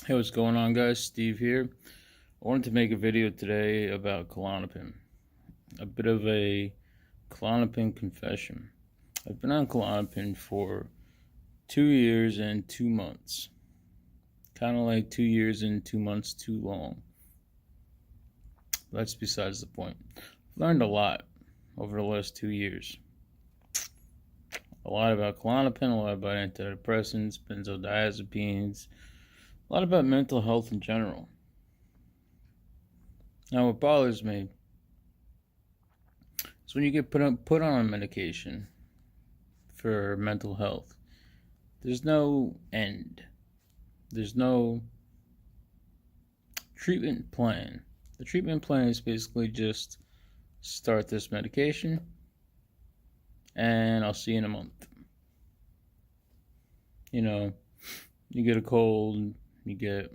Hey, what's going on, guys? Steve here. I wanted to make a video today about Klonopin. A bit of a Klonopin confession. I've been on Klonopin for 2 years and 2 months. Kind of like 2 years and 2 months too long. That's besides the point. I've learned a lot over the last 2 years. A lot about Klonopin, a lot about antidepressants, benzodiazepines, a lot about mental health in general. Now, what bothers me is when you get put on a medication for mental health, there's no end. There's no treatment plan. The treatment plan is basically just start this medication and I'll see you in a month. You get a cold, you get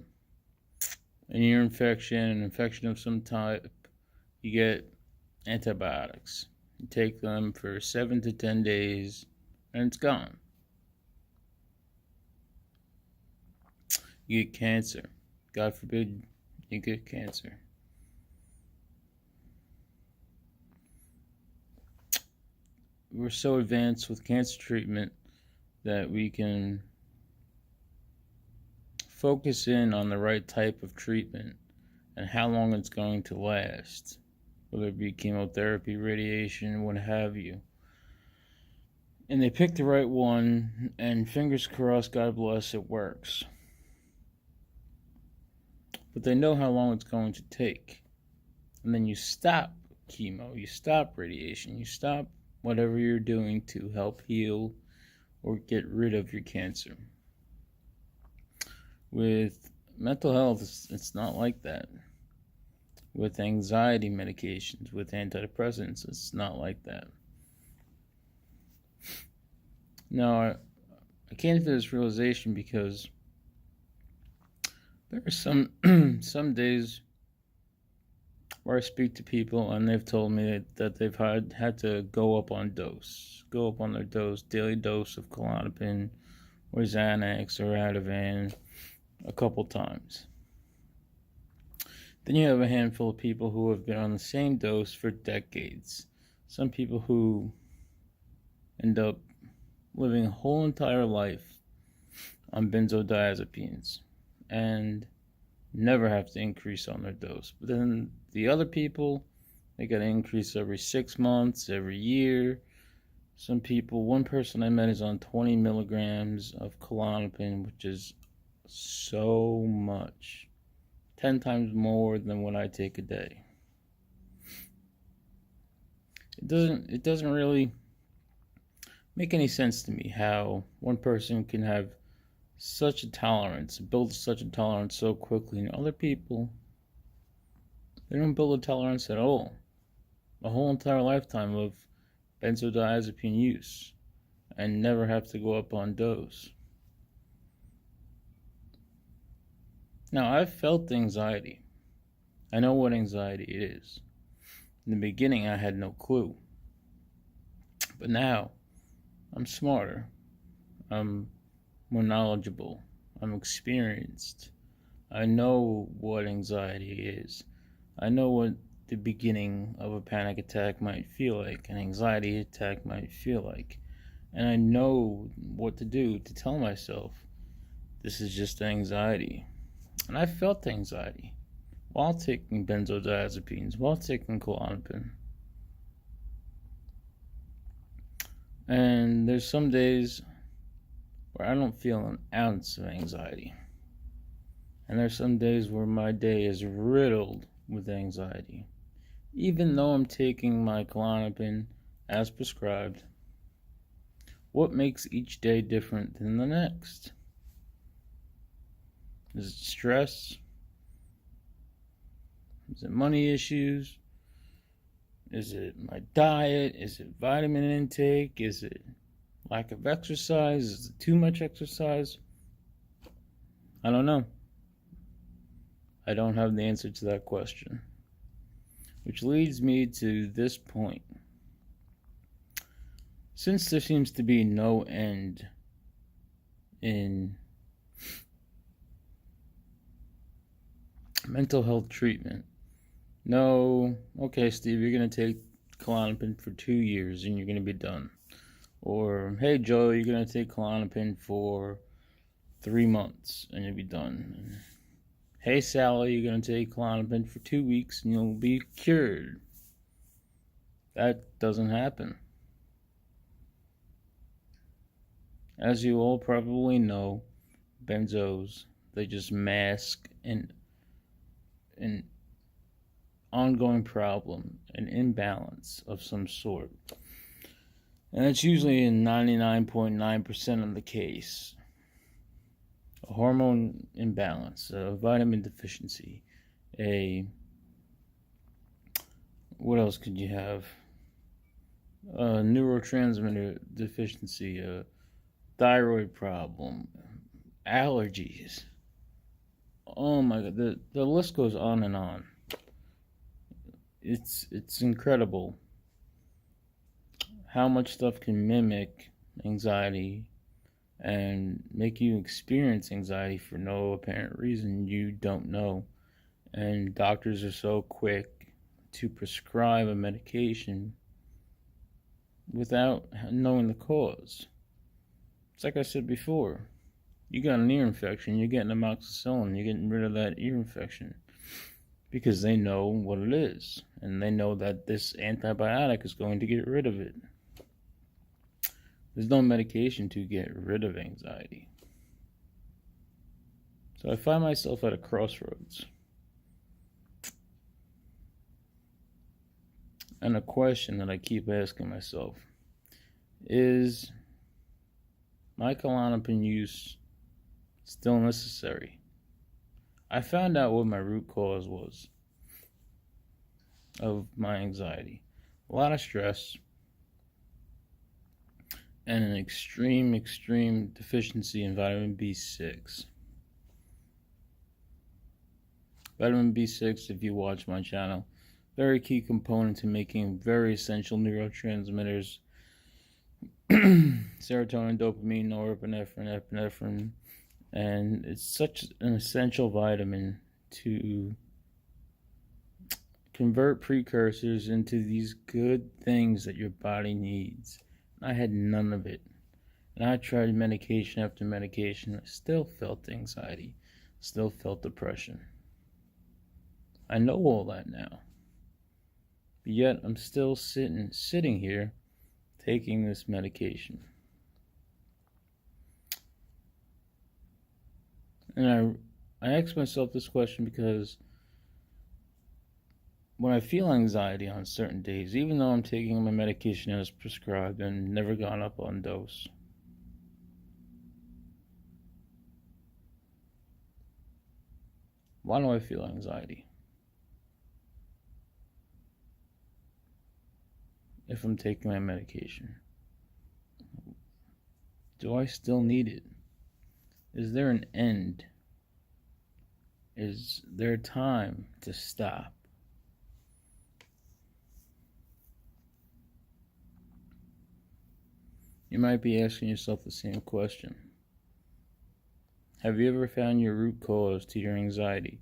an ear infection, an infection of some type, you get antibiotics. You take them for 7 to 10 days and it's gone. You get cancer. God forbid you get cancer. We're so advanced with cancer treatment that we can focus in on the right type of treatment and how long it's going to last, whether it be chemotherapy, radiation, what have you. And they pick the right one, and fingers crossed, God bless, it works. But they know how long it's going to take. And then you stop chemo, you stop radiation, you stop whatever you're doing to help heal or get rid of your cancer. With mental health, it's not like that. With anxiety medications, with antidepressants, it's not like that. Now, I came to this realization because there are some days where I speak to people and they've told me that they've had to go up on their daily dose of Klonopin or Xanax or Ativan a couple times. Then you have a handful of people who have been on the same dose for decades. Some people who end up living a whole entire life on benzodiazepines and never have to increase on their dose. But then the other people, they got to increase every 6 months, every year. Some people, one person I met is on 20 milligrams of Klonopin, which is so much. 10 times more than what I take a day. It doesn't really make any sense to me how one person can have such a tolerance, build such a tolerance so quickly, and other people, they don't build a tolerance at all. A whole entire lifetime of benzodiazepine use and never have to go up on dose. Now, I've felt anxiety. I know what anxiety is. In the beginning, I had no clue. But now, I'm smarter. I'm more knowledgeable. I'm experienced. I know what anxiety is. I know what the beginning of a panic attack might feel like, an anxiety attack might feel like. And I know what to do to tell myself this is just anxiety. And I felt anxiety while taking benzodiazepines, while taking Klonopin. And there's some days where I don't feel an ounce of anxiety. And there's some days where my day is riddled with anxiety. Even though I'm taking my Klonopin as prescribed, what makes each day different than the next? Is it stress? Is it money issues? Is it my diet? Is it vitamin intake? Is it lack of exercise? Is it too much exercise? I don't know. I don't have the answer to that question. Which leads me to this point. Since there seems to be no end in mental health treatment. No, okay, Steve, you're going to take Klonopin for 2 years and you're going to be done. Or, hey, Joe, you're going to take Klonopin for 3 months and you'll be done. Hey, Sally, you're going to take Klonopin for 2 weeks and you'll be cured. That doesn't happen. As you all probably know, benzos, they just mask an ongoing problem, an imbalance of some sort. And that's usually in 99.9% of the case. A hormone imbalance, a vitamin deficiency, what else could you have? A neurotransmitter deficiency, a thyroid problem, allergies. Oh my god, the list goes on and on. It's incredible how much stuff can mimic anxiety and make you experience anxiety for no apparent reason you don't know. And doctors are so quick to prescribe a medication without knowing the cause. It's like I said before, you got an ear infection, you're getting amoxicillin, you're getting rid of that ear infection because they know what it is, and they know that this antibiotic is going to get rid of it. There's no medication to get rid of anxiety. So I find myself at a crossroads. And a question that I keep asking myself is my Klonopin use still necessary? I found out what my root cause was of my anxiety. A lot of stress and an extreme deficiency in vitamin B6. Vitamin B6, if you watch my channel, very key component to making very essential neurotransmitters, serotonin, dopamine, norepinephrine, epinephrine, and it's such an essential vitamin to convert precursors into these good things that your body needs. I had none of it, and I tried medication after medication. I still felt anxiety, still felt depression. I know all that now, but yet I'm still sitting here taking this medication. And I ask myself this question because when I feel anxiety on certain days, even though I'm taking my medication as prescribed and never gone up on dose, why do I feel anxiety? If I'm taking my medication, do I still need it? Is there an end? Is there time to stop? You might be asking yourself the same question. Have you ever found your root cause to your anxiety?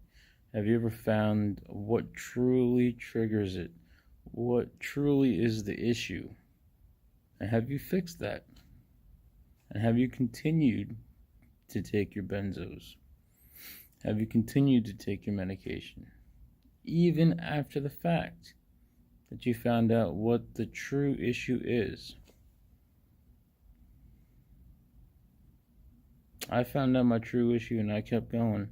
Have you ever found what truly triggers it? What truly is the issue? And have you fixed that? And have you continued to take your benzos? Have you continued to take your medication? Even after the fact that you found out what the true issue is. I found out my true issue and I kept going.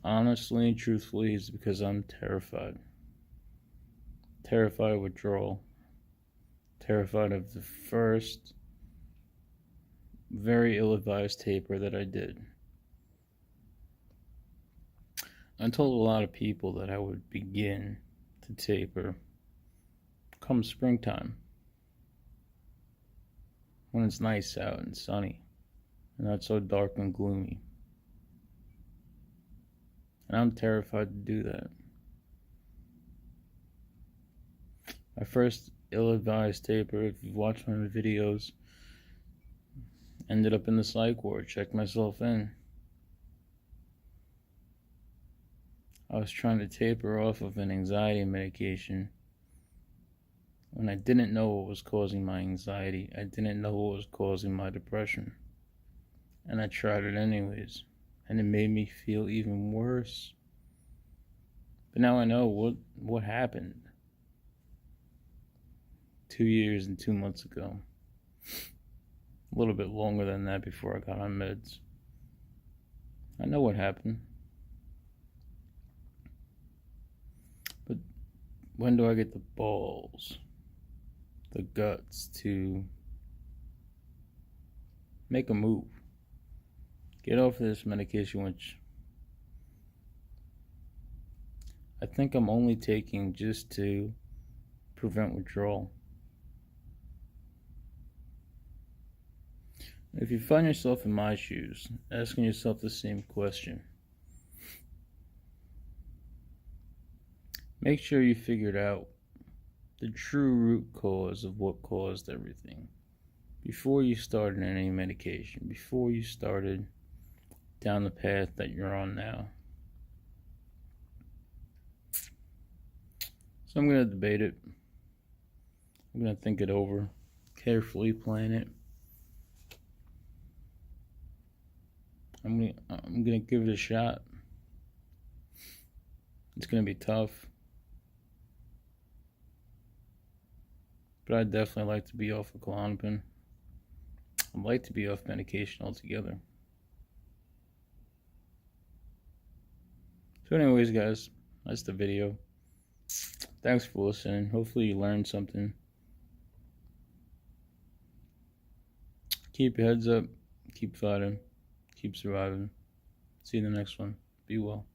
Honestly and truthfully, it's because I'm terrified. Terrified of withdrawal. Terrified of the first very ill-advised taper that I did. I told a lot of people that I would begin to taper come springtime, when it's nice out and sunny and not so dark and gloomy. And I'm terrified to do that. My first ill-advised taper, if you've watched my videos, ended up in the psych ward. Checked myself in. I was trying to taper off of an anxiety medication when I didn't know what was causing my anxiety. I didn't know what was causing my depression. And I tried it anyways. And it made me feel even worse. But now I know what happened 2 years and 2 months ago. A little bit longer than that before I got on meds. I know what happened. But when do I get the balls, the guts to make a move? Get off of this medication, which I think I'm only taking just to prevent withdrawal. If you find yourself in my shoes, asking yourself the same question, make sure you figured out the true root cause of what caused everything before you started any medication, before you started down the path that you're on now. So I'm going to debate it. I'm going to think it over, carefully plan it. I'm gonna give it a shot. It's gonna be tough, but I'd definitely like to be off of Klonopin. I'd like to be off medication altogether. So anyways, guys, that's the video. Thanks for listening. Hopefully you learned something. Keep your heads up. Keep fighting. Keep surviving. See you in the next one. Be well.